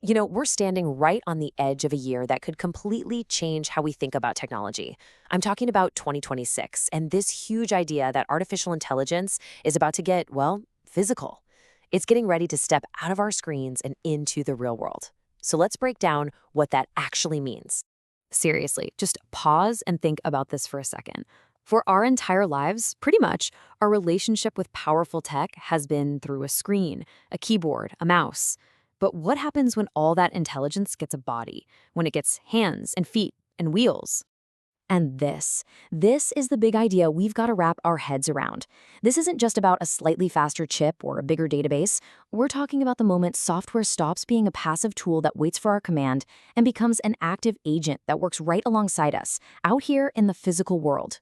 We're standing right on the edge of a year that could completely change how we think about technology. I'm talking about 2026 and this huge idea that artificial intelligence is about to get, well, physical. It's getting ready to step out of our screens and into the real world. So let's break down what that actually means. Seriously, just pause and think about this for a second. For our entire lives, pretty much, our relationship with powerful tech has been through a screen, a keyboard, a mouse. But what happens when all that intelligence gets a body, when it gets hands and feet and wheels? And this is the big idea we've got to wrap our heads around. This isn't just about a slightly faster chip or a bigger database. We're talking about the moment software stops being a passive tool that waits for our command and becomes an active agent that works right alongside us, out here in the physical world.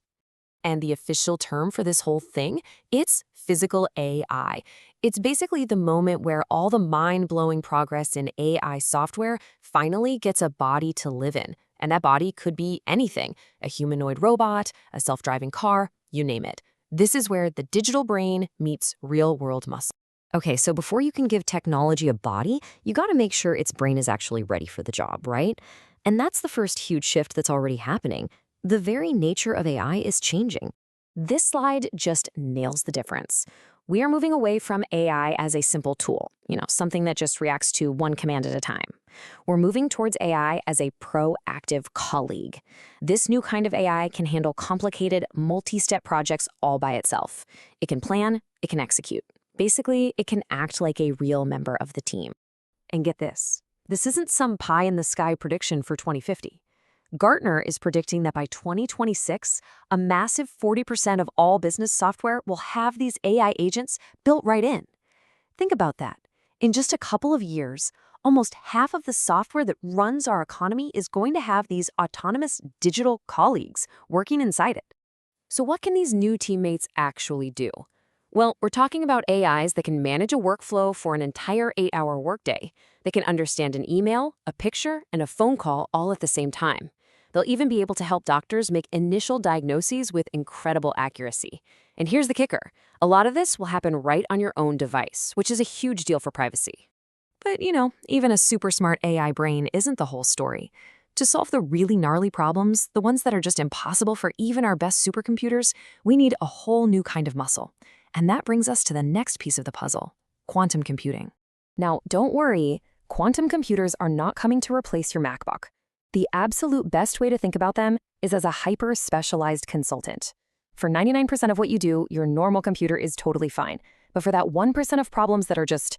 And the official term for this whole thing, it's physical AI. It's basically the moment where all the mind-blowing progress in AI software finally gets a body to live in. And that body could be anything, a humanoid robot, a self-driving car, you name it. This is where the digital brain meets real-world muscle. Okay, so before you can give technology a body, you got to make sure its brain is actually ready for the job, right? And that's the first huge shift that's already happening. The very nature of AI is changing. This slide just nails the difference. We are moving away from AI as a simple tool, something that just reacts to one command at a time. We're moving towards AI as a proactive colleague. This new kind of AI can handle complicated, multi-step projects all by itself. It can plan, it can execute. Basically, it can act like a real member of the team. And get this isn't some pie-in-the-sky prediction for 2050. Gartner is predicting that by 2026, a massive 40% of all business software will have these AI agents built right in. Think about that. In just a couple of years, almost half of the software that runs our economy is going to have these autonomous digital colleagues working inside it. So what can these new teammates actually do? Well, we're talking about AIs that can manage a workflow for an entire 8-hour workday. They can understand an email, a picture, and a phone call all at the same time. They'll even be able to help doctors make initial diagnoses with incredible accuracy. And here's the kicker. A lot of this will happen right on your own device, which is a huge deal for privacy. But, even a super smart AI brain isn't the whole story. To solve the really gnarly problems, the ones that are just impossible for even our best supercomputers, we need a whole new kind of muscle. And that brings us to the next piece of the puzzle, quantum computing. Now, don't worry, quantum computers are not coming to replace your MacBook. The absolute best way to think about them is as a hyper-specialized consultant. For 99% of what you do, your normal computer is totally fine. But for that 1% of problems that are just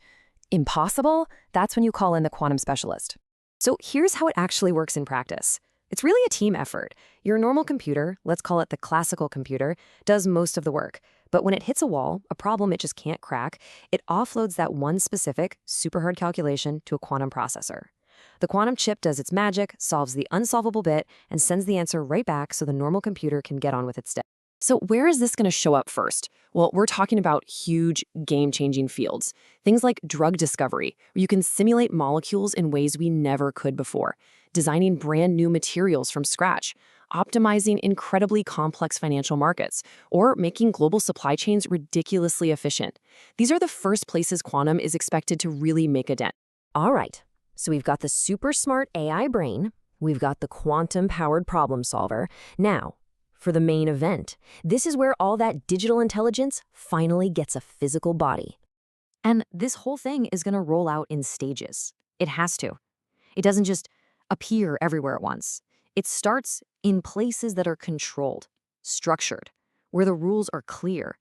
impossible, that's when you call in the quantum specialist. So here's how it actually works in practice. It's really a team effort. Your normal computer, let's call it the classical computer, does most of the work. But when it hits a wall, a problem it just can't crack, it offloads that one specific, super hard calculation to a quantum processor. The quantum chip does its magic, solves the unsolvable bit, and sends the answer right back so the normal computer can get on with its day. So where is this going to show up first? Well, we're talking about huge, game-changing fields. Things like drug discovery, where you can simulate molecules in ways we never could before, designing brand new materials from scratch, optimizing incredibly complex financial markets, or making global supply chains ridiculously efficient. These are the first places quantum is expected to really make a dent. All right, so we've got the super smart AI brain, we've got the quantum-powered problem solver. Now, for the main event, this is where all that digital intelligence finally gets a physical body. And this whole thing is going to roll out in stages. It has to. It doesn't just appear everywhere at once. It starts in places that are controlled, structured, where the rules are clear.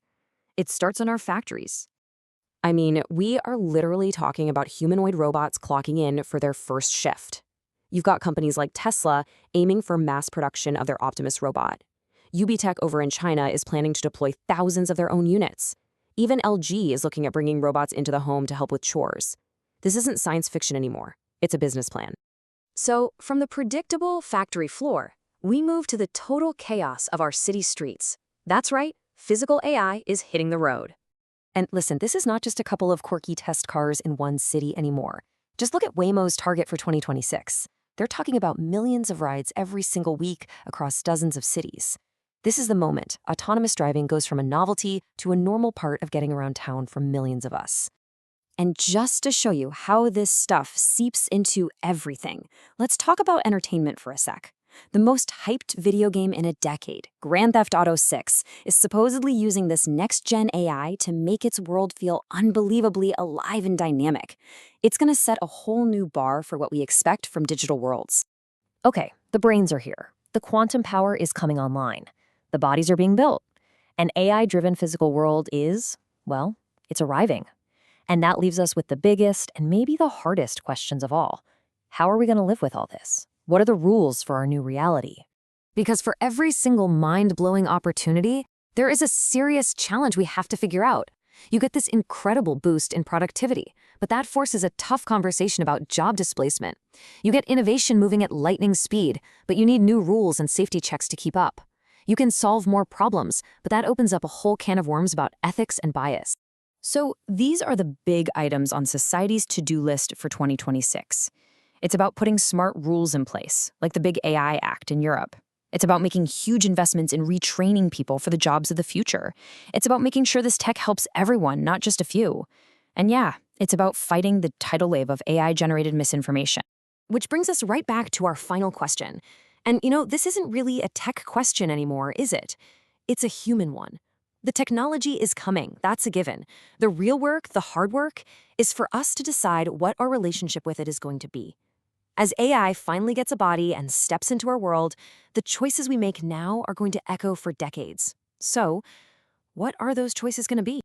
It starts in our factories. I mean, we are literally talking about humanoid robots clocking in for their first shift. You've got companies like Tesla aiming for mass production of their Optimus robot. Tech over in China is planning to deploy thousands of their own units. Even LG is looking at bringing robots into the home to help with chores. This isn't science fiction anymore. It's a business plan. So, from the predictable factory floor, we move to the total chaos of our city streets. That's right, physical AI is hitting the road. And listen, this is not just a couple of quirky test cars in one city anymore. Just look at Waymo's target for 2026. They're talking about millions of rides every single week across dozens of cities. This is the moment autonomous driving goes from a novelty to a normal part of getting around town for millions of us. And just to show you how this stuff seeps into everything, let's talk about entertainment for a sec. The most hyped video game in a decade, Grand Theft Auto 6, is supposedly using this next-gen AI to make its world feel unbelievably alive and dynamic. It's going to set a whole new bar for what we expect from digital worlds. Okay, the brains are here. The quantum power is coming online. The bodies are being built. An AI-driven physical world is, well, it's arriving. And that leaves us with the biggest and maybe the hardest questions of all. How are we going to live with all this? What are the rules for our new reality? Because for every single mind-blowing opportunity, there is a serious challenge we have to figure out. You get this incredible boost in productivity, but that forces a tough conversation about job displacement. You get innovation moving at lightning speed, but you need new rules and safety checks to keep up. You can solve more problems, but that opens up a whole can of worms about ethics and bias. So these are the big items on society's to-do list for 2026. It's about putting smart rules in place, like the big AI Act in Europe. It's about making huge investments in retraining people for the jobs of the future. It's about making sure this tech helps everyone, not just a few. And yeah, it's about fighting the tidal wave of AI-generated misinformation. Which brings us right back to our final question. And this isn't really a tech question anymore, is it? It's a human one. The technology is coming, that's a given. The real work, the hard work, is for us to decide what our relationship with it is going to be. As AI finally gets a body and steps into our world, the choices we make now are going to echo for decades. So, what are those choices going to be?